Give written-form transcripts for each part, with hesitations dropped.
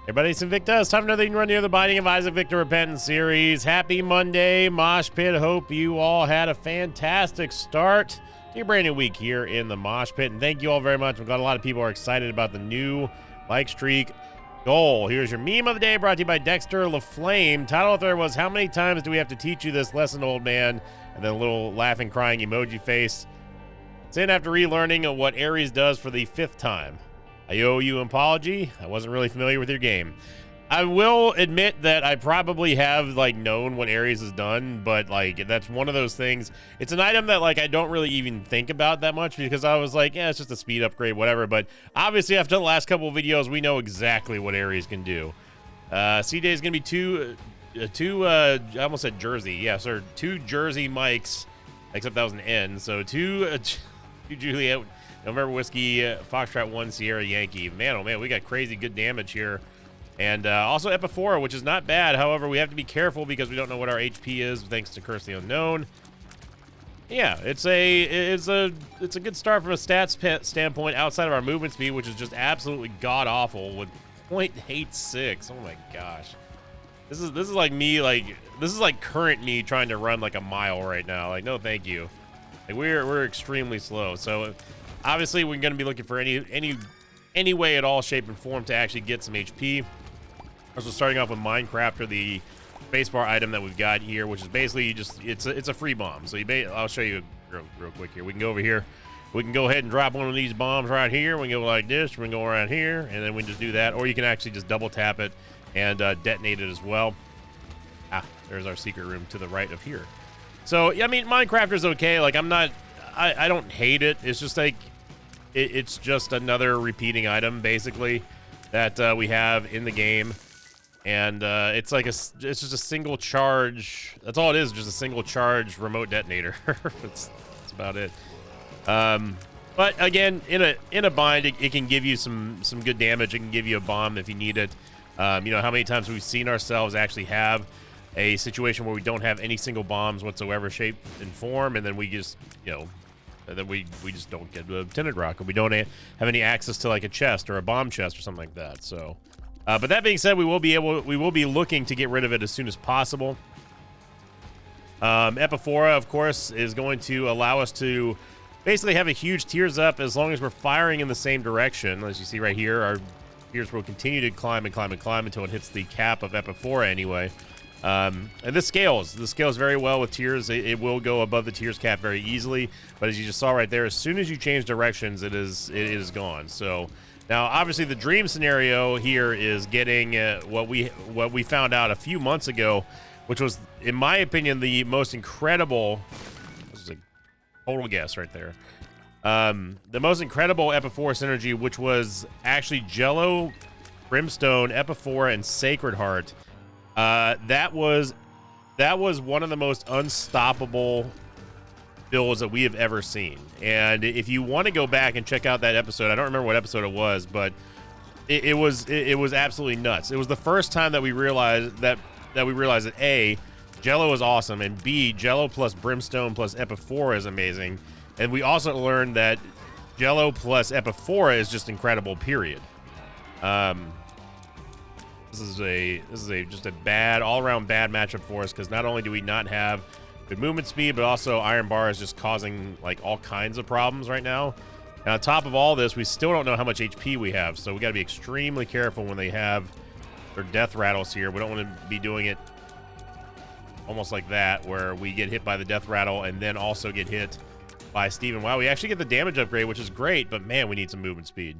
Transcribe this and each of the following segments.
Everybody, it's Invicta. It's time for another You Can Run the Other Binding of Isaac Victor Repentance series. Happy Monday, Mosh Pit. Hope you all had a fantastic start to your brand new week here in the Mosh Pit. And thank you all very much. I'm glad a lot of people are excited about the new like streak goal. Here's your meme of the day, brought to you by Dexter LaFlame. Title of there was, how many times do we have to teach you this lesson, old man? And then a little laughing, crying emoji face. Saying after relearning what Ares does for the 5th time. I owe you an apology. I wasn't really familiar with your game. I will admit that I probably have known what Ares has done, but that's one of those things. It's an item that I don't really even think about that much because I was like, yeah, it's just a speed upgrade, whatever. But obviously after the last couple of videos, we know exactly what Ares can do. CJ is gonna be two I almost said Jersey. Yeah, sir, 2 Jersey mics, except that was an N. So two Juliet November Whiskey, Foxtrot 1 Sierra Yankee. Man, oh man, we got crazy good damage here. And also Epiphora, which is not bad. However, we have to be careful because we don't know what our HP is, thanks to Curse the Unknown. Yeah, it's a good start from a stats standpoint outside of our movement speed, which is just absolutely god-awful with 0.86. Oh my gosh. This is like me, this is like current me trying to run a mile right now. No, thank you. We're extremely slow. So obviously, we're going to be looking for any way at all, shape, and form to actually get some HP. Also, starting off with Minecrafter, the spacebar item that we've got here, which is basically it's a free bomb. So I'll show you real quick here. We can go over here. We can go ahead and drop one of these bombs right here. We can go like this. We can go around here, and then we can just do that. Or you can actually just double tap it and detonate it as well. There's our secret room to the right of here. So yeah, I mean, Minecrafter's okay. I don't hate it. It's just it's just another repeating item basically that we have in the game, and it's just a single charge. That's all it is, just a single charge remote detonator. That's about it. But again, in a bind, it can give you some good damage. It can give you a bomb if you need it. You know how many times we've seen ourselves actually have a situation where we don't have any single bombs whatsoever, shape and form, and then we just, then we just don't get a tinted rock, and we don't have any access to a chest or a bomb chest or something like that. So, but that being said, we will be looking to get rid of it as soon as possible. Epiphora, of course, is going to allow us to basically have a huge tears up as long as we're firing in the same direction. As you see right here, our tears will continue to climb and climb and climb until it hits the cap of Epiphora anyway. And this scales very well with tears. It will go above the tears cap very easily, but as you just saw right there, as soon as you change directions, it is gone. So now obviously the dream scenario here is getting what we found out a few months ago, which was, in my opinion, the most incredible, this is a total guess right there, the most incredible Epiphora synergy, which was actually Jello, Brimstone, Epiphora, and Sacred Heart. That was one of the most unstoppable builds that we have ever seen. And if you want to go back and check out that episode, I don't remember what episode it was, but it was absolutely nuts. It was the first time that we realized that A, Jello is awesome, and B, Jello plus Brimstone plus Epiphora is amazing. And we also learned that Jello plus Epiphora is just incredible, period. This is just a bad, all-around bad matchup for us, because not only do we not have good movement speed, but also Iron Bar is just causing all kinds of problems right now. And on top of all this, we still don't know how much HP we have, so we got to be extremely careful when they have their death rattles here. We don't want to be doing it almost like that, where we get hit by the death rattle and then also get hit by Steven. Wow, we actually get the damage upgrade, which is great, but man, we need some movement speed.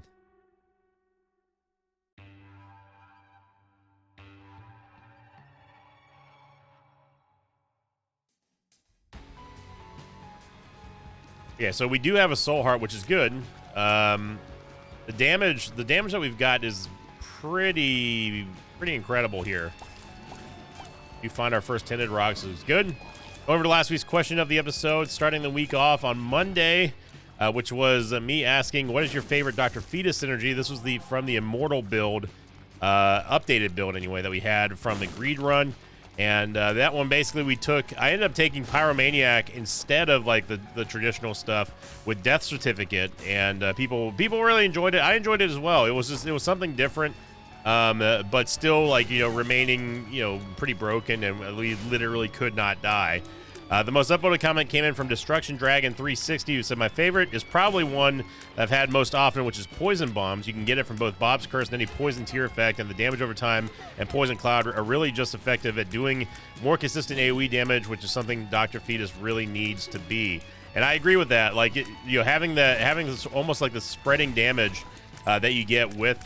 Yeah, so we do have a Soul Heart, which is good. The damage that we've got is pretty incredible here. We find our first tinted rocks, so it's good. Over to last week's question of the episode, starting the week off on Monday, which was me asking, what is your favorite Dr. Fetus synergy? This was from the Immortal build, updated build anyway, that we had from the Greed run. And that one, basically, I ended up taking Pyromaniac instead of the traditional stuff with Death Certificate, and people really enjoyed it. I enjoyed it as well. It was something different. but still, like, you know, remaining, you know, pretty broken, and we literally could not die. The most upvoted comment came in from Destruction Dragon 360, who said, my favorite is probably one that I've had most often, which is Poison Bombs. You can get it from both Bob's Curse and any Poison Tier effect, and the damage over time and Poison Cloud are really just effective at doing more consistent AoE damage, which is something Dr. Fetus really needs to be. And I agree with that. Like, you know, having this almost like the spreading damage that you get with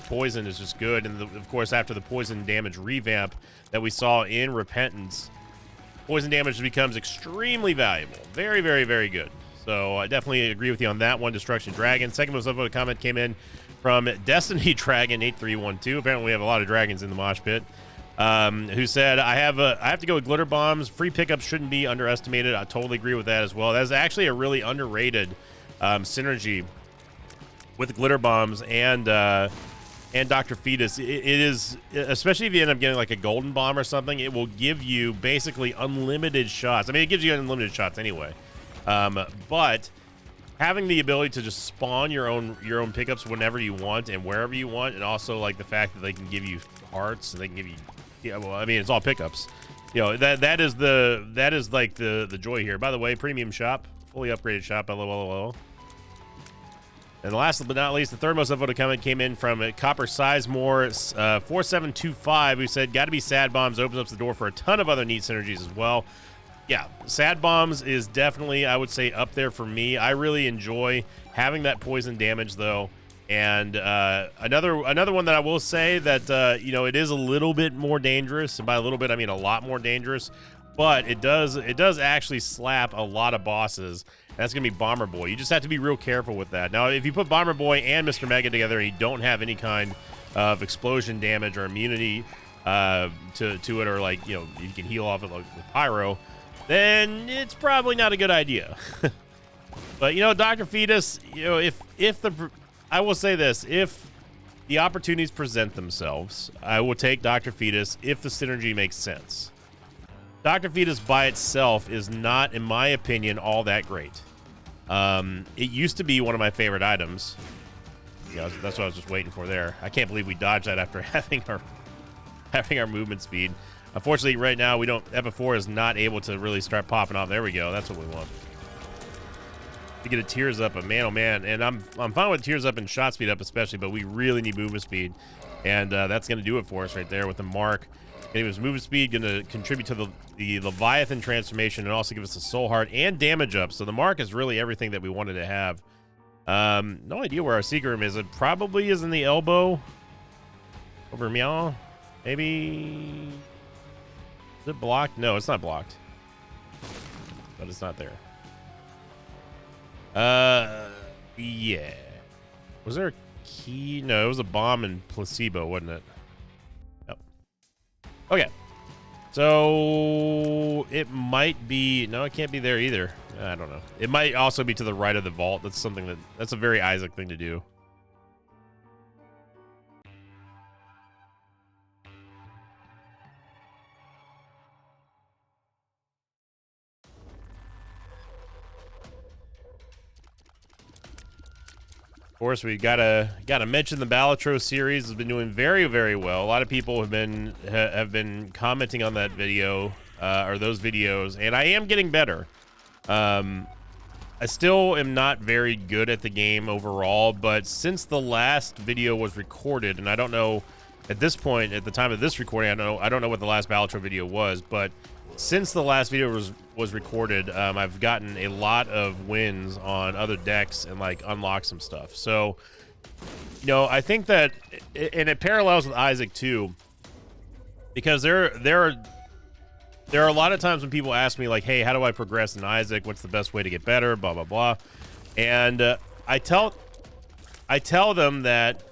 Poison is just good. And of course, after the Poison damage revamp that we saw in Repentance, Poison damage becomes extremely valuable. Very, very, very good. So I definitely agree with you on that one, Destruction Dragon. Second most upvoted comment came in from Destiny Dragon 8312. Apparently we have a lot of dragons in the mosh pit. Who said, I have to go with Glitter Bombs. Free pickups shouldn't be underestimated. I totally agree with that as well. That's actually a really underrated synergy with Glitter Bombs and Dr. Fetus. It is, especially if you end up getting like a Golden Bomb or something, it will give you basically unlimited shots. I mean, it gives you unlimited shots anyway. But having the ability to just spawn your own pickups whenever you want and wherever you want, and also like the fact that they can give you hearts and they can give you, yeah, well, I mean, it's all pickups. You know, that is like the joy here. By the way, premium shop, fully upgraded shop. LOL. And last but not least, the third most upvoted comment came in from Copper Sizemore 4725, who said, "Got to be Sad Bombs opens up the door for a ton of other neat synergies as well." Yeah, Sad Bombs is definitely, I would say, up there for me. I really enjoy having that poison damage though. And another one that I will say that you know, it is a little bit more dangerous, and by a little bit I mean a lot more dangerous, but it does actually slap a lot of bosses. That's going to be Bomber Boy. You just have to be real careful with that. Now, if you put Bomber Boy and Mr. Mega together and you don't have any kind of explosion damage or immunity to it, or like, you know, you can heal off it like with Pyro, then it's probably not a good idea. But, you know, Dr. Fetus, you know, I will say this, if the opportunities present themselves, I will take Dr. Fetus if the synergy makes sense. Dr. Fetus by itself is not, in my opinion, all that great. It used to be one of my favorite items. Yeah, that's what I was just waiting for there. I can't believe we dodged that after having our movement speed. Unfortunately, right now we don't. Epa 4 is not able to really start popping off. There we go. That's what we want. To get a Tears Up, but man, oh man, and I'm fine with Tears Up and shot speed up especially, but we really need movement speed, and that's going to do it for us right there with the Mark. Gonna give us movement speed, gonna contribute to the Leviathan transformation, and also give us a soul heart and damage up. So the Mark is really everything that we wanted to have. No idea where our secret room is. It probably is in the elbow over Meow. Maybe. Is it blocked? No, it's not blocked. But it's not there. Yeah. Was there a key? No, it was a bomb and placebo, wasn't it? Okay, so it might be, no, it can't be there either. I don't know. It might also be to the right of the vault. That's something that's a very Isaac thing to do. Of course, we gotta mention the Balatro series has been doing very, very well. A lot of people have been commenting on that video or those videos, and I am getting better. I still am not very good at the game overall, but since the last video was recorded, and I don't know at this point, at the time of this recording, I don't know what the last Balatro video was, but since the last video was recorded, I've gotten a lot of wins on other decks and like unlocked some stuff. So, you know, I think that, and it parallels with Isaac too, because there are a lot of times when people ask me like, hey, how do I progress in Isaac? What's the best way to get better? Blah, blah, blah. And I tell them that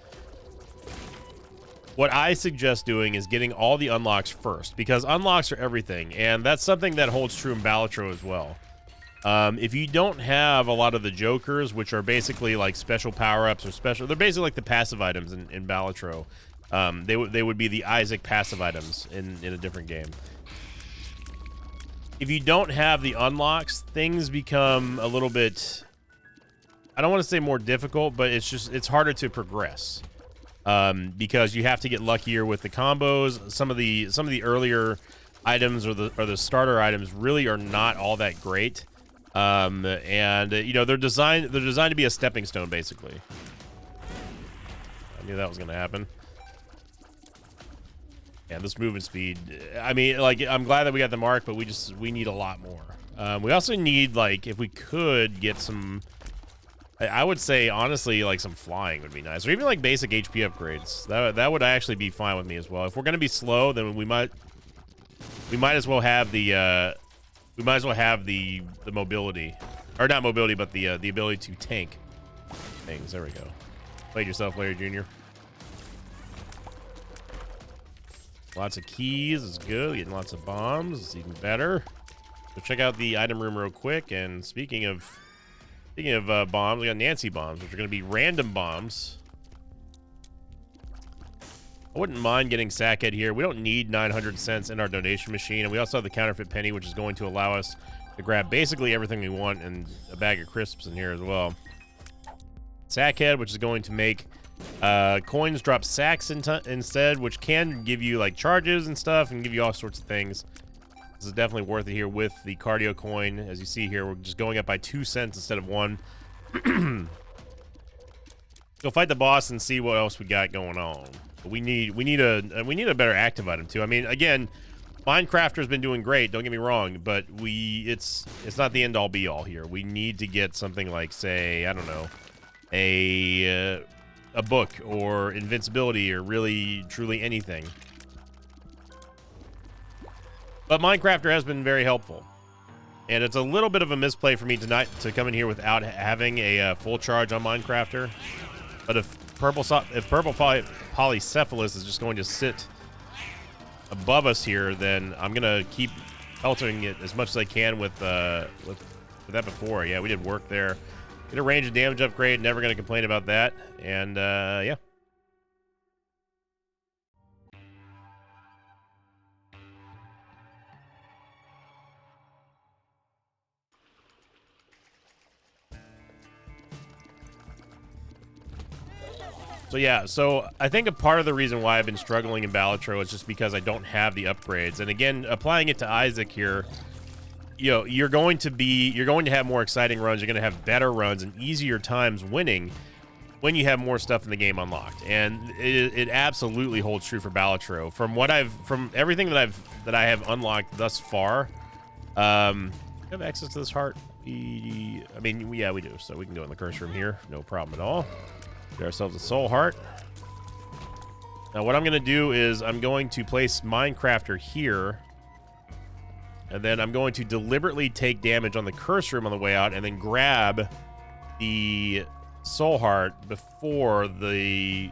what I suggest doing is getting all the unlocks first, because unlocks are everything, and that's something that holds true in Balatro as well. If you don't have a lot of the jokers, which are basically like special power-ups or they're basically like the passive items in Balatro. They would be the Isaac passive items in a different game. If you don't have the unlocks, things become a little bit, I don't want to say more difficult, but it's harder to progress. because you have to get luckier with the combos. Some of the earlier items or the starter items really are not all that great. And you know, they're designed to be a stepping stone, basically. I knew that was going to happen. And this movement speed, I mean, like, I'm glad that we got the mark, but we need a lot more. We also need, like, if we could get some, I would say, honestly, like, some flying would be nice. Or even, like, basic HP upgrades. That would actually be fine with me as well. If we're going to be slow, then we might as well have the, the mobility. Or not mobility, but the ability to tank things. There we go. Played yourself, Larry Jr. Lots of keys is good. Getting lots of bombs is even better. So check out the item room real quick. And speaking of bombs, we got Nancy bombs, which are going to be random bombs. I wouldn't mind getting Sackhead here. We don't need 900 cents in our donation machine, and we also have the counterfeit penny, which is going to allow us to grab basically everything we want, and a bag of crisps in here as well. Sackhead, which is going to make coins drop sacks instead, which can give you like charges and stuff and give you all sorts of things. This is definitely worth it here with the cardio coin. As you see here, we're just going up by 2 cents instead of 1. Go fight the boss and see what else we got going on. But we need a better active item too. I mean, again, Minecrafter's been doing great, don't get me wrong, but it's not the end all be all here. We need to get something like, say, I don't know, a book or invincibility or really truly anything. But Minecrafter has been very helpful, and it's a little bit of a misplay for me tonight to come in here without having a full charge on Minecrafter. But if purple polycephalus is just going to sit above us here, then I'm gonna keep pelting it as much as I can with that before. Yeah, we did work there. Get a range of damage upgrade. Never gonna complain about that. And yeah. So yeah, so I think a part of the reason why I've been struggling in Balatro is just because I don't have the upgrades. And again, applying it to Isaac here, you know, you're going to have more exciting runs, you're going to have better runs and easier times winning when you have more stuff in the game unlocked. And it absolutely holds true for Balatro. From everything that I have unlocked thus far, do you have access to this heart? I mean, yeah, we do. So we can go in the curse room here, no problem at all. Get ourselves a soul heart. Now what I'm going to do is I'm going to place Minecrafter here, and then I'm going to deliberately take damage on the curse room on the way out and then grab the soul heart before the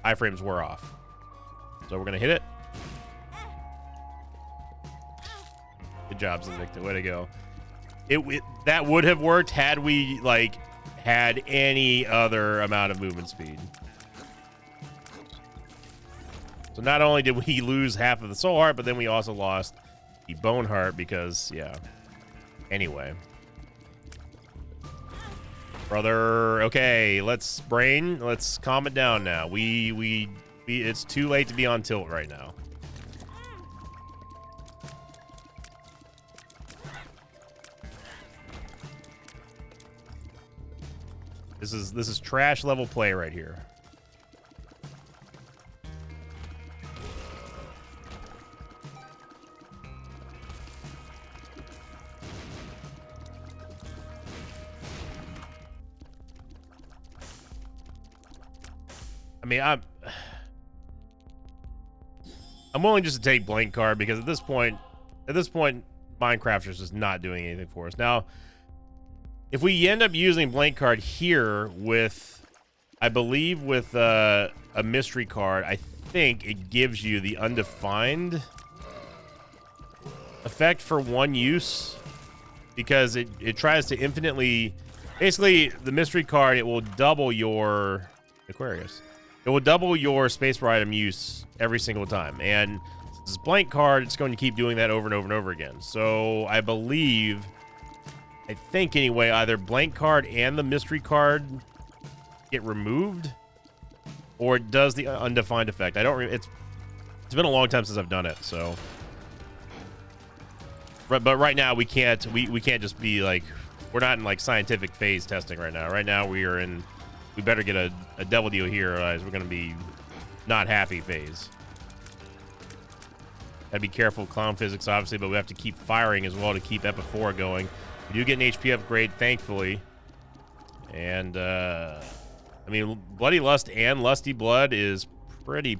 iframes wear off. So we're going to hit it. Good job, Invicta. Way to go. That would have worked had we like had any other amount of movement speed. So not only did we lose half of the soul heart, but then we also lost the bone heart because, yeah. Anyway. Brother, okay, let's calm it down now. It's too late to be on tilt right now. This is trash level play right here. I mean, I'm willing just to take blank card because at this point, Minecraft is just not doing anything for us. Now, if we end up using blank card here with, I believe with a mystery card, I think it gives you the undefined effect for one use because it tries to infinitely, basically the mystery card, it will double your Aquarius. It will double your spacebar item use every single time. And since it's blank card, it's going to keep doing that over and over and over again. So I think anyway, either blank card and the mystery card get removed, or it does the undefined effect. I don't. It's been a long time since I've done it, so. But right now we can't. We can't just be like. We're not in like scientific phase testing right now. Right now we are in. We better get a devil deal here, otherwise we're gonna be not happy phase. Gotta be careful with clown physics, obviously, but we have to keep firing as well to keep Epiphora going. We do get an HP upgrade, thankfully. And, I mean, Bloody Lust and Lusty Blood is pretty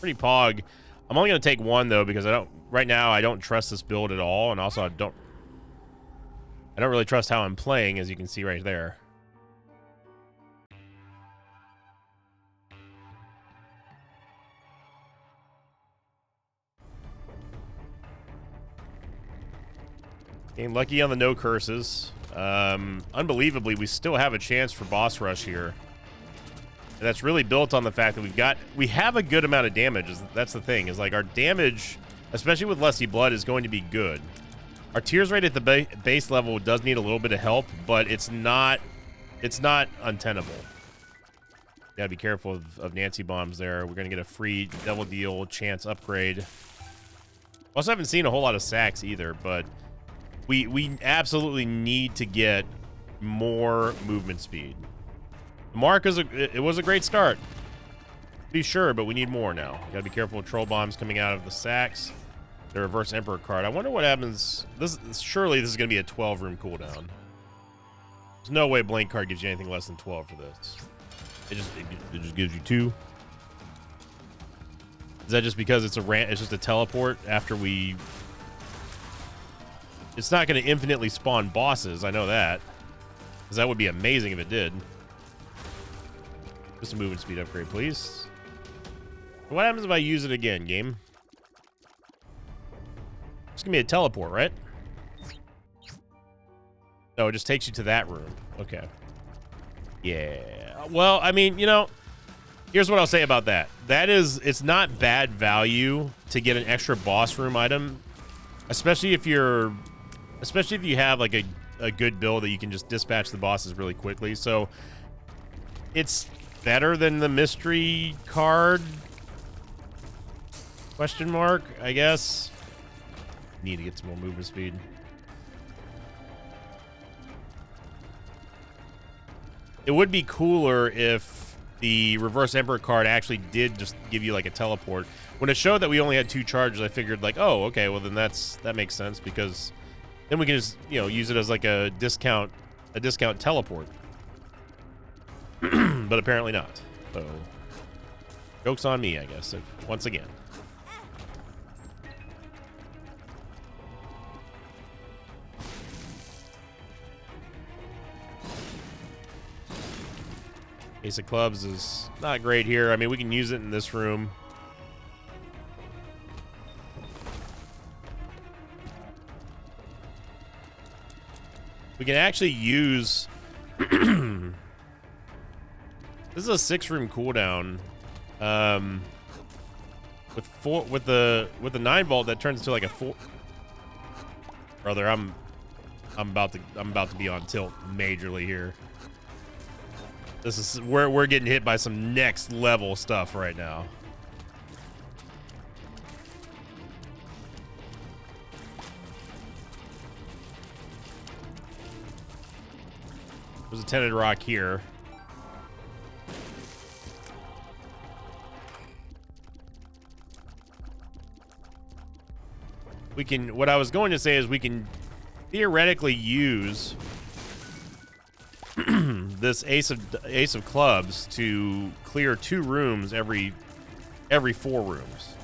pog. I'm only going to take one, though, because right now, I don't trust this build at all. And also, I don't really trust how I'm playing, as you can see right there. Getting lucky on the no curses. Unbelievably, we still have a chance for boss rush here. And that's really built on the fact that we have a good amount of damage. That's the thing, is like our damage, especially with Lusty Blood, is going to be good. Our tears rate at the base level does need a little bit of help, but it's not untenable. Gotta be careful of Nancy bombs there. We're gonna get a free Devil Deal chance upgrade. Also haven't seen a whole lot of sacks either, but we absolutely need to get more movement speed. Mark it was a great start, be sure, but we need more now. Gotta be careful with troll bombs coming out of the sacks. The reverse Emperor card. I wonder what happens. Surely this is gonna be a 12-room cooldown. There's no way Blank card gives you anything less than 12 for this. It just gives you 2. Is that just because it's just a teleport after we? It's not going to infinitely spawn bosses. I know that. Because that would be amazing if it did. Just a movement speed upgrade, please. What happens if I use it again, game? It's going to be a teleport, right? No, it just takes you to that room. Okay. Yeah. Well, I mean, you know, here's what I'll say about that. It's not bad value to get an extra boss room item, especially if you have like a good build that you can just dispatch the bosses really quickly. So it's better than the mystery card, question mark, I guess. Need to get some more movement speed. It would be cooler if the reverse Emperor card actually did just give you like a teleport. When it showed that we only had 2 charges, I figured like, oh, okay, well then that makes sense, because then we can just, you know, use it as like a discount teleport. But apparently not. So joke's on me, I guess, once again. Ace of Clubs is not great here. I mean, we can use it in this room. We can actually use... This is a 6-room cooldown. With the 9 volt, that turns into like a 4. Brother, I'm about to be on tilt majorly here. This is we're getting hit by some next level stuff right now. There's a Tinted Rock here. We can, what I was going to say is we can theoretically use this Ace of Clubs to clear 2 rooms every 4 rooms.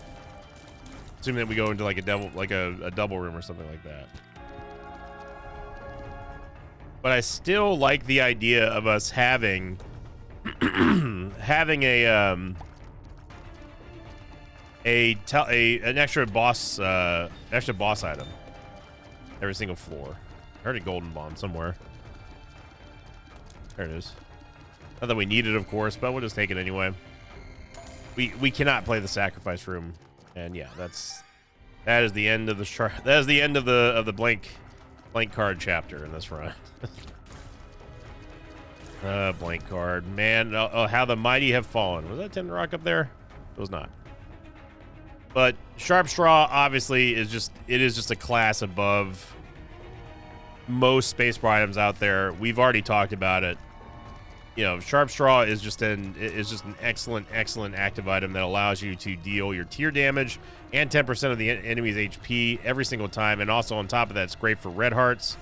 Assuming that we go into like a double room or something like that. But I still like the idea of us having having an extra boss item every single floor. I heard a golden bomb somewhere. There it is. Not that we need it, of course, but we'll just take it anyway. We cannot play the sacrifice room, and yeah, that is the end of the that is the end of the blank card chapter in this run. Blank card. Man, how the mighty have fallen. Was that Tender Rock up there? It was not. But Sharp Straw, obviously, is just a class above most space bar items out there. We've already talked about it. You know, Sharp Straw is just an excellent active item that allows you to deal your tier damage and 10% of the enemy's HP every single time. And also on top of that, it's great for red hearts.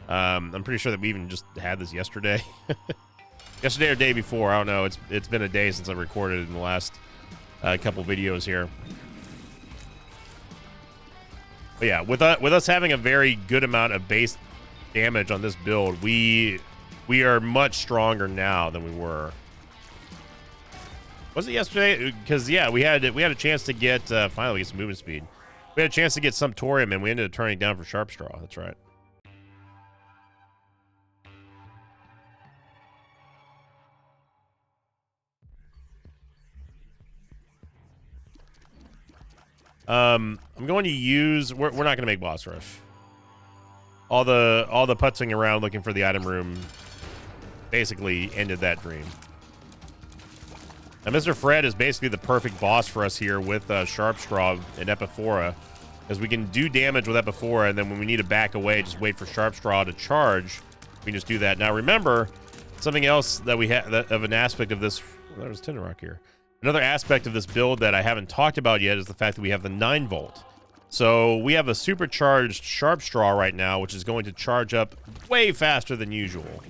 I'm pretty sure that we even just had this yesterday. Yesterday or day before, I don't know. It's been a day since I recorded in the last couple videos here. But yeah, with us having a very good amount of base damage on this build, we are much stronger now than we were. Was it yesterday? Because yeah, we had a chance to get finally get some movement speed. We had a chance to get Sumptorium, and we ended up turning it down for Sharp Straw. That's right. I'm going to use. We're not going to make boss rush. All the putzing around looking for the item room basically ended that dream. Now, Mr. Fred is basically the perfect boss for us here with Sharp Straw and Epiphora, because we can do damage with Epiphora, and then when we need to back away, just wait for Sharp Straw to charge. We can just do that. Now, remember, something else that we have of an aspect of this. Well, there's Tender Rock here. Another aspect of this build that I haven't talked about yet is the fact that we have the 9-volt. So we have a supercharged Sharp Straw right now, which is going to charge up way faster than usual.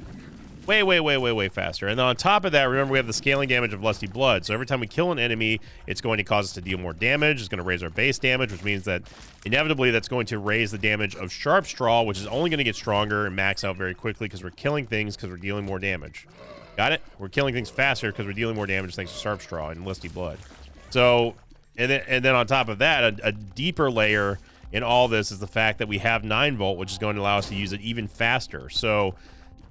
Way faster. And then on top of that, remember, we have the scaling damage of Lusty Blood. So every time we kill an enemy, it's going to cause us to deal more damage. It's going to raise our base damage, which means that inevitably that's going to raise the damage of Sharp Straw, which is only going to get stronger and max out very quickly because we're killing things because we're dealing more damage. Got it? We're killing things faster because we're dealing more damage thanks to Sharp Straw and Lusty Blood. So, and then on top of that, a deeper layer in all this is the fact that we have 9-volt, which is going to allow us to use it even faster. So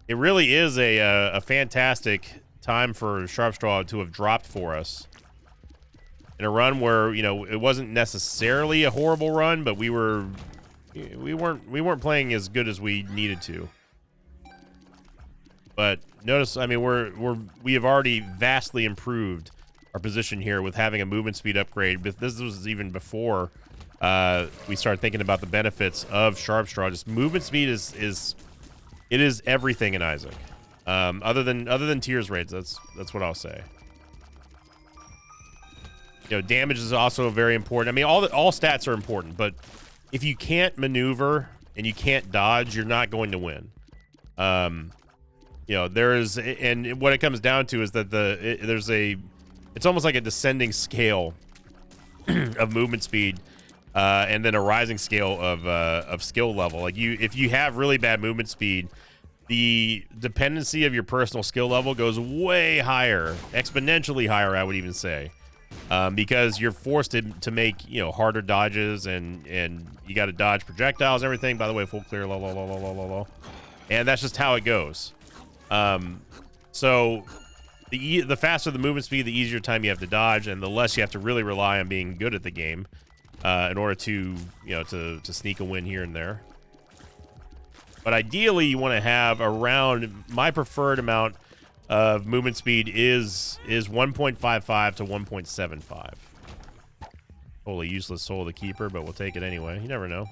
it really is a fantastic time for Sharp Straw to have dropped for us in a run where, you know, it wasn't necessarily a horrible run, but we weren't playing as good as we needed to. But notice, I mean, we have already vastly improved our position here with having a movement speed upgrade. But this was even before we started thinking about the benefits of Sharp Straw. Just movement speed is everything in Isaac. Other than tiers raids, that's what I'll say. You know, damage is also very important. I mean, all stats are important, but if you can't maneuver and you can't dodge, you're not going to win. You know, and what it comes down to is that it's almost like a descending scale of movement speed, and then a rising scale of skill level. Like if you have really bad movement speed, the dependency of your personal skill level goes way higher, exponentially higher, I would even say, because you're forced to make, you know, harder dodges, and you got to dodge projectiles, everything. By the way, full clear, and that's just how it goes. So the faster the movement speed, the easier time you have to dodge, and the less you have to really rely on being good at the game in order to, you know, to sneak a win here and there. But ideally, you want to have around, my preferred amount of movement speed is 1.55 to 1.75. Totally useless Soul of the Keeper, but we'll take it anyway. You never know.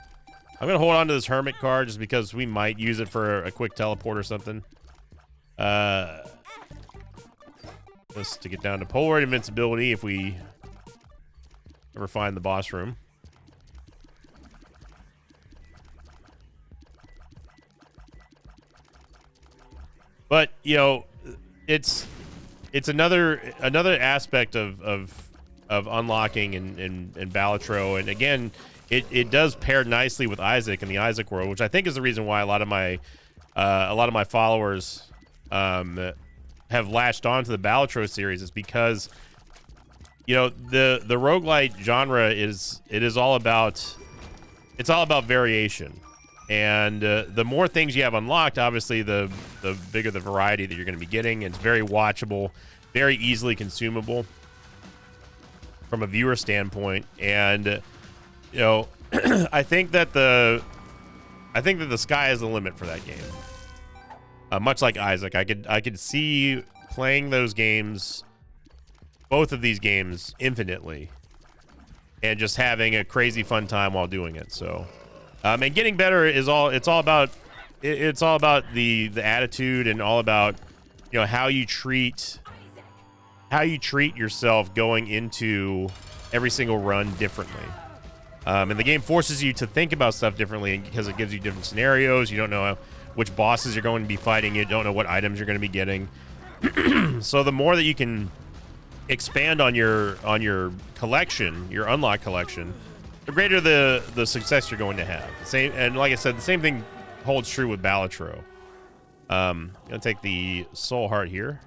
I'm going to hold on to this Hermit card just because we might use it for a quick teleport or something. Just to get down to Polaroid Invincibility if we ever find the boss room. But, you know, it's another aspect of unlocking and Balatro, and again, it does pair nicely with Isaac in the Isaac world, which I think is the reason why a lot of my followers have latched on to the Balatro series, is because, you know, the roguelite genre is all about variation. And the more things you have unlocked, obviously, the bigger the variety that you're going to be getting. It's very watchable, very easily consumable from a viewer standpoint. And, you know, I think that the sky is the limit for that game. Much like Isaac, I could see playing those games, both of these games, infinitely, and just having a crazy fun time while doing it. So, and getting better is all. It's all about the attitude, and all about, you know, how you treat yourself going into every single run differently. And the game forces you to think about stuff differently because it gives you different scenarios. You don't know which bosses you're going to be fighting. You don't know what items you're going to be getting. So the more that you can expand on your collection, your unlock collection, the greater the success you're going to have. Same, and like I said, the same thing holds true with Balatro. I'm gonna take the Soul Heart here.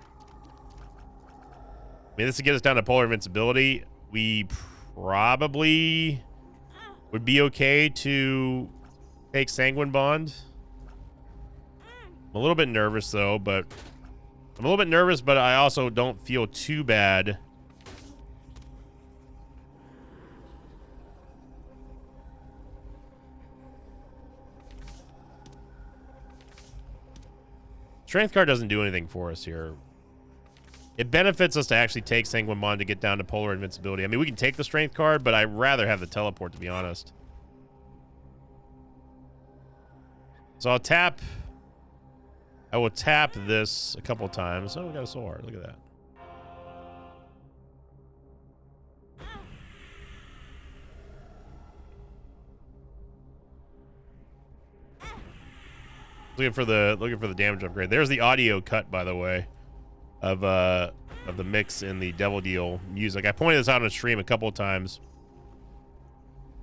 I mean, this would get us down to Polar Invincibility. We probably would be okay to take Sanguine Bond. I'm a little bit nervous though, but I also don't feel too bad. Strength card doesn't do anything for us here. It benefits us to actually take Sanguine Bond to get down to Polar Invincibility. I mean, we can take the Strength card, but I'd rather have the teleport, to be honest. So I will tap this a couple times. Oh, we got a Soul Heart. Look at that. Looking for the damage upgrade. There's the audio cut, by the way, of the mix in the Devil Deal music. I pointed this out on stream a couple of times,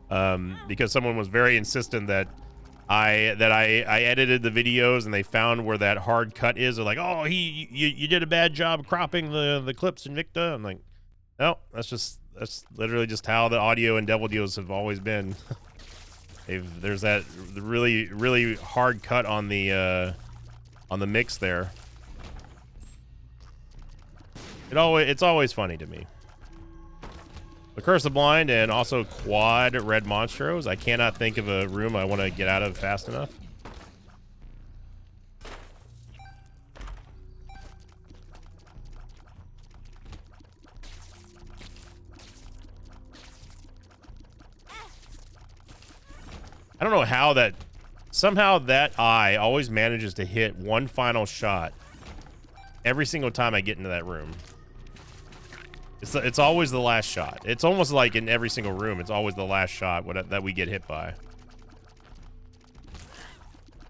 because someone was very insistent that I edited the videos, and they found where that hard cut is. They're like, "Oh, you did a bad job cropping the clips in Victa." I'm like, no, that's literally just how the audio and Devil Deals have always been. There's that really hard cut on the mix there. It's always funny to me. The Curse of Blind and also quad red Monstros. I cannot think of a room I want to get out of fast enough. I don't know how somehow that eye always manages to hit one final shot every single time I get into that room. It's always the last shot. It's almost like in every single room, it's always the last shot that we get hit by.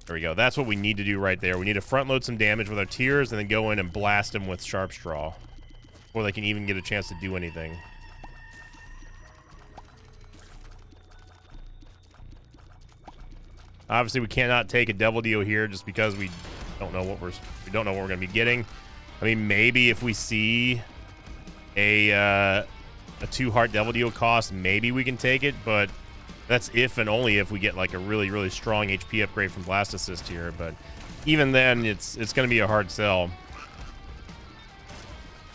There we go. That's what we need to do right there. We need to front load some damage with our tears and then go in and blast them with Sharp Straw before they can even get a chance to do anything. Obviously, we cannot take a Devil Deal here just because we don't know what we're going to be getting. I mean, maybe if we see a 2-heart Devil Deal cost, maybe we can take it, but that's if and only if we get like a really strong HP upgrade from Blast Assist here. But even then, it's going to be a hard sell.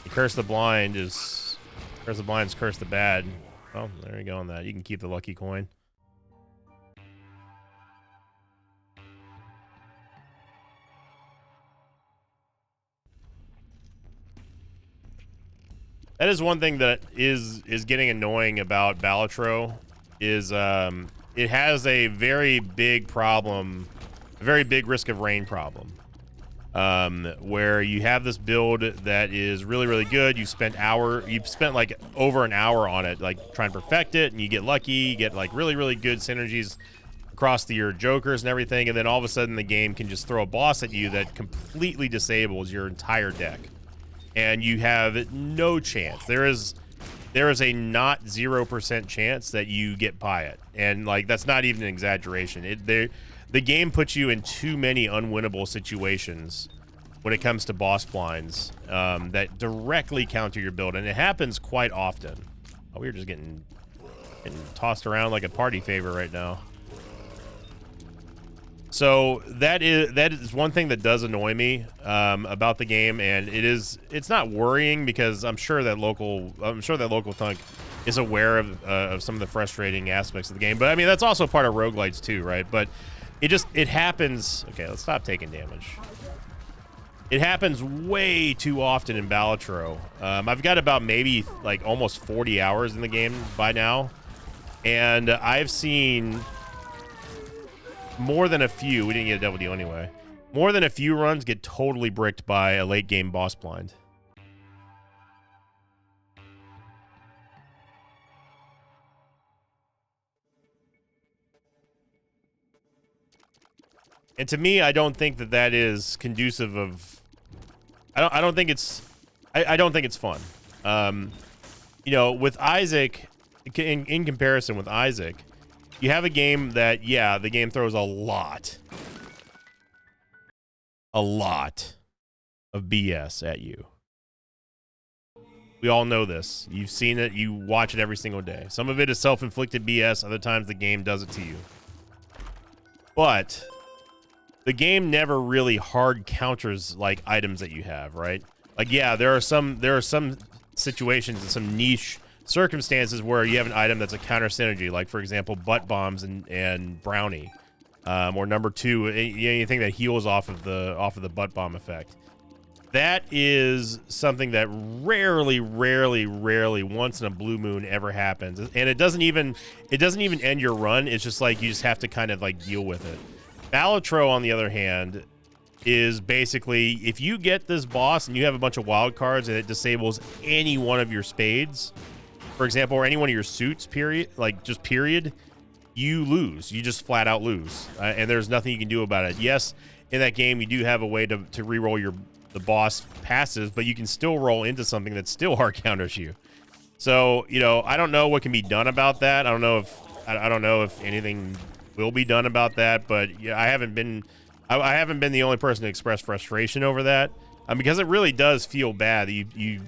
The Curse the Blind is Curse the Bad. Oh, there you go on that. You can keep the lucky coin. That is one thing that is getting annoying about Balatro is it has a very big problem, a very big risk of rain problem, where you have this build that is really good. You've spent like over an hour on it, like trying to perfect it, and you get lucky, you get like really good synergies across your jokers and everything, and then all of a sudden the game can just throw a boss at you that completely disables your entire deck. And you have no chance. There is a not 0% chance that you get by it, and like that's not even an exaggeration. The game puts you in too many unwinnable situations when it comes to boss blinds that directly counter your build, and it happens quite often. Oh, we're just getting tossed around like a party favor right now. So that is one thing that does annoy me about the game, and it's not worrying because I'm sure that local Thunk is aware of some of the frustrating aspects of the game. But I mean, that's also part of roguelites too, right? But it happens. Okay, let's stop taking damage. It happens way too often in Balatro. I've got about maybe like almost 40 hours in the game by now, and I've seen more than a few. We didn't get a double deal anyway. More than a few runs get totally bricked by a late game boss blind. And to me, I don't think that that is conducive of. I don't think it's. I don't think it's fun. You know, with Isaac, in comparison with Isaac, you have a game that, yeah, the game throws a lot of BS at you. We all know this. You've seen it. You watch it every single day. Some of it is self-inflicted BS. Other times the game does it to you. But the game never really hard counters like items that you have, right? Like, yeah, there are some situations and some niche circumstances where you have an item that's a counter synergy, like for example, butt bombs and brownie, or number 2, anything that heals off of the butt bomb effect. That is something that rarely, once in a blue moon ever happens, and it doesn't even end your run. It's just like you just have to kind of like deal with it. Balatro, on the other hand, is basically if you get this boss and you have a bunch of wild cards and it disables any one of your spades, for example, or any one of your suits, period, you lose. You just flat out lose, and there's nothing you can do about it. Yes, in that game you do have a way to re-roll the boss passes, but you can still roll into something that still hard counters you. So, you know, I don't know what can be done about that. I don't know if anything will be done about that, but yeah, I haven't been the only person to express frustration over that, because it really does feel bad. You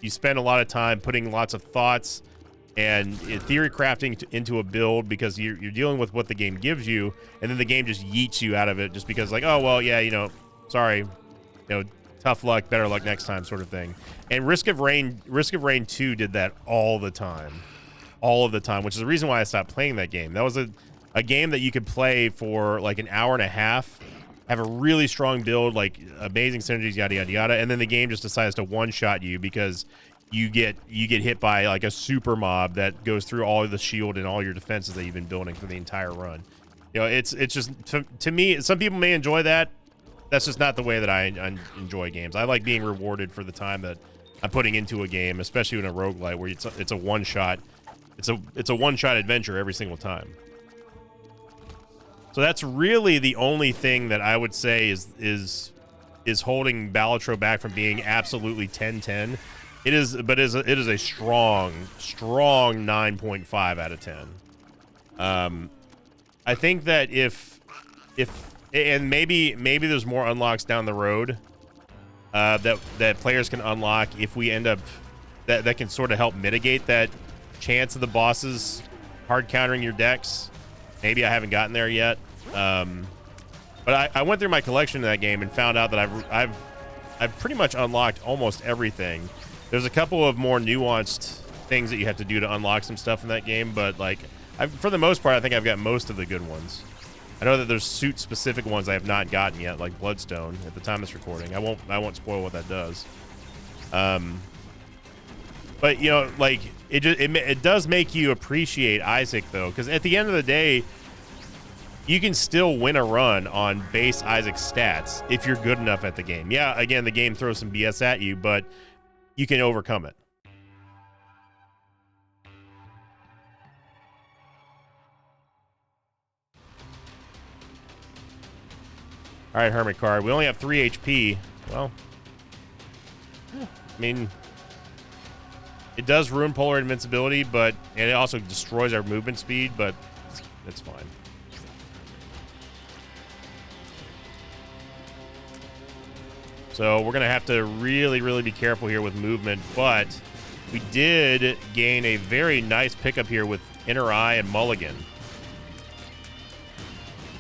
spend a lot of time putting lots of thoughts and theory crafting into a build because you're dealing with what the game gives you, and then the game just yeets you out of it just because, like, oh well, yeah, you know, sorry, you know, tough luck, better luck next time, sort of thing. And Risk of Rain 2 did that all of the time, which is the reason why I stopped playing that game. That was a game that you could play for like an hour and a half, have a really strong build, like amazing synergies, yada yada yada, and then the game just decides to one-shot you because you get hit by like a super mob that goes through all of the shield and all your defenses that you've been building for the entire run. You know, it's just to me, some people may enjoy that. That's just not the way that I enjoy games. I like being rewarded for the time that I'm putting into a game, especially in a roguelite where it's a one-shot. It's a one-shot adventure every single time. So that's really the only thing that I would say is holding Balatro back from being absolutely 10-10. It is a strong 9.5 out of 10. I think that if and maybe there's more unlocks down the road that players can unlock if we end up that can sort of help mitigate that chance of the bosses hard countering your decks. Maybe I haven't gotten there yet, but I went through my collection in that game and found out that I've pretty much unlocked almost everything. There's a couple of more nuanced things that you have to do to unlock some stuff in that game, but like for the most part, I think I've got most of the good ones. I know that there's suit-specific ones I have not gotten yet, like Bloodstone. At the time of this recording, I won't spoil what that does. But you know, like it does make you appreciate Isaac though, because at the end of the day, you can still win a run on base Isaac stats if you're good enough at the game. Yeah, again, the game throws some BS at you, but you can overcome it. All right, Hermit card. We only have 3 HP. Well, I mean, it does ruin polar invincibility, and it also destroys our movement speed, but it's fine. So we're going to have to really be careful here with movement, but we did gain a very nice pickup here with Inner Eye and Mulligan.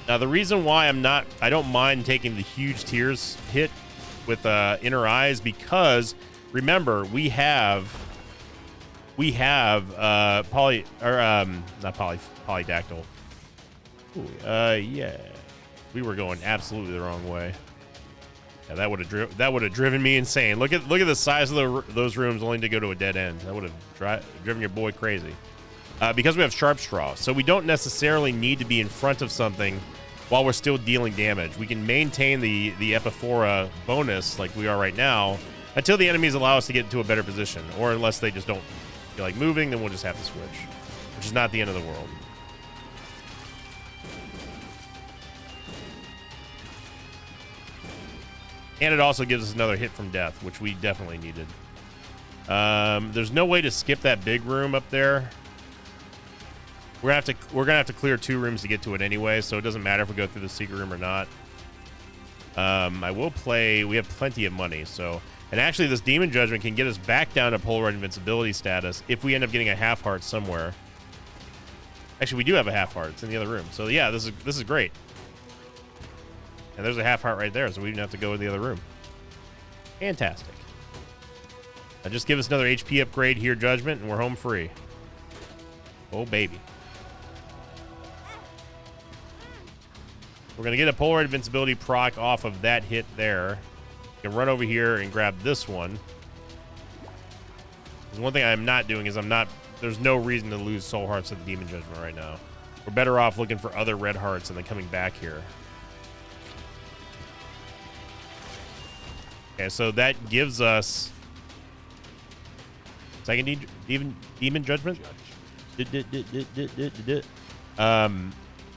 Now, the reason why I don't mind taking the huge tears hit with Inner Eye is because, remember, we have Polydactyl. Ooh, yeah. We were going absolutely the wrong way. Yeah, that would have driven me insane. Look at the size of those rooms, only to go to a dead end. That would have driven your boy crazy. Because we have Sharp Straw, so we don't necessarily need to be in front of something while we're still dealing damage. We can maintain the Epiphora bonus like we are right now until the enemies allow us to get into a better position, or unless they just don't feel like moving, then we'll just have to switch, which is not the end of the world. And it also gives us another hit from death, which we definitely needed. There's no way to skip that big room up there. We're gonna have to clear 2 rooms to get to it anyway, so it doesn't matter if we go through the secret room or not. I will play. We have plenty of money, so, and actually this Demon Judgment can get us back down to Polaroid invincibility status if we end up getting a half heart somewhere. Actually, we do have a half heart. It's in the other room. So yeah, this is great. And there's a half heart right there, so we didn't have to go to the other room. Fantastic. Now just give us another HP upgrade here, Judgment, and we're home free. Oh, baby. We're going to get a Polaroid invincibility proc off of that hit there. We can run over here and grab this one. Because one thing I'm not doing is there's no reason to lose soul hearts at the Demon Judgment right now. We're better off looking for other red hearts and then coming back here. Okay, so that gives us second Demon Judgment.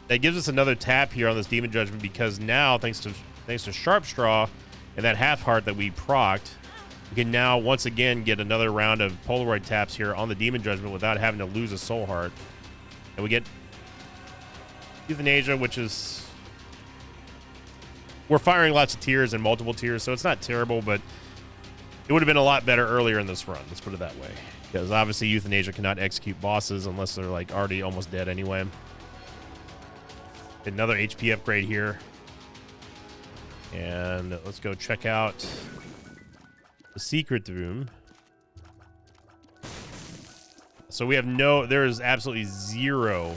That gives us another tap here on this Demon Judgment, because now, thanks to Sharp Straw and that half heart that we procced, we can now once again get another round of Polaroid taps here on the Demon Judgment without having to lose a soul heart. And we get Euthanasia, which is, we're firing lots of tiers and multiple tiers, so it's not terrible, but it would have been a lot better earlier in this run. Let's put it that way. Because obviously Euthanasia cannot execute bosses unless they're like already almost dead anyway. Another HP upgrade here. And let's go check out the secret room. So we have there is absolutely zero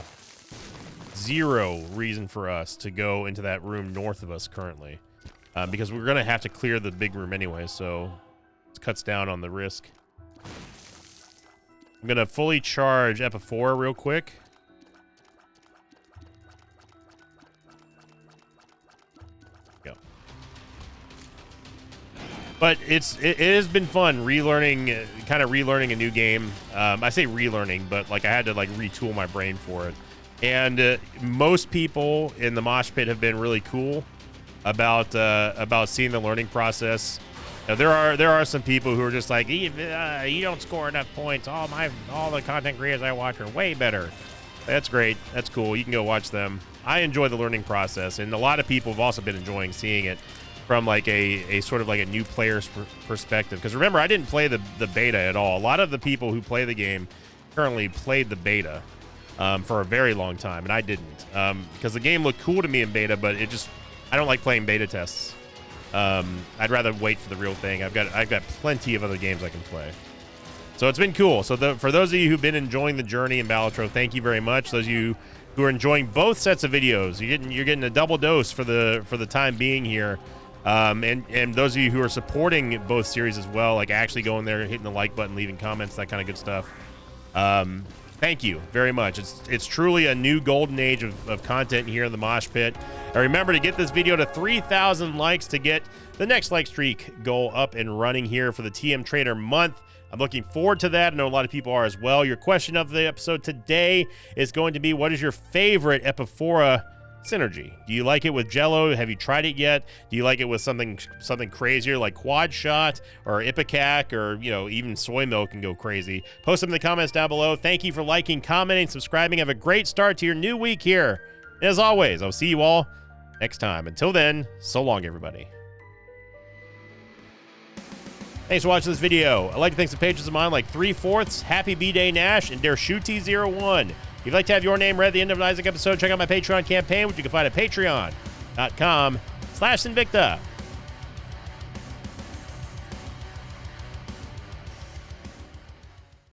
reason for us to go into that room north of us currently. Because we're going to have to clear the big room anyway, so it cuts down on the risk. I'm going to fully charge Epiphora real quick. Go. But it has been fun relearning, kind of relearning a new game. I say relearning, but like I had to like retool my brain for it. And most people in the mosh pit have been really cool about seeing the learning process. Now, there are some people who are just like, you don't score enough points. All the content creators I watch are way better. That's great. That's cool. You can go watch them. I enjoy the learning process, and a lot of people have also been enjoying seeing it from like a sort of like a new player's perspective. Because remember, I didn't play the beta at all. A lot of the people who play the game currently played the beta for a very long time, and I didn't, because the game looked cool to me in beta, but I don't like playing beta tests. I'd rather wait for the real thing. I've got plenty of other games I can play. So it's been cool. So for those of you who've been enjoying the journey in Balatro, thank you very much. Those of you who are enjoying both sets of videos, you're getting a double dose for the time being here. And those of you who are supporting both series as well, like actually going there, hitting the like button, leaving comments, that kind of good stuff. Thank you very much. It's truly a new golden age of content here in the Mosh Pit. And remember to get this video to 3,000 likes to get the next like streak goal up and running here for the TM Trader month. I'm looking forward to that. I know a lot of people are as well. Your question of the episode today is going to be, what is your favorite Epiphora synergy? Do you like it with Jello? Have you tried it yet? Do you like it with something crazier like Quad Shot or Ipecac, or even Soy Milk can go crazy? Post them in the comments down below. Thank you for liking, commenting, subscribing. Have a great start to your new week here. And as always, I'll see you all next time. Until then, so long, everybody. Thanks for watching this video. I'd like to thank some patrons of mine like 3/4, Happy B-Day Nash, and Dershuti01. If you'd like to have your name read at the end of an Isaac episode, check out my Patreon campaign, which you can find at patreon.com/Sinvicta.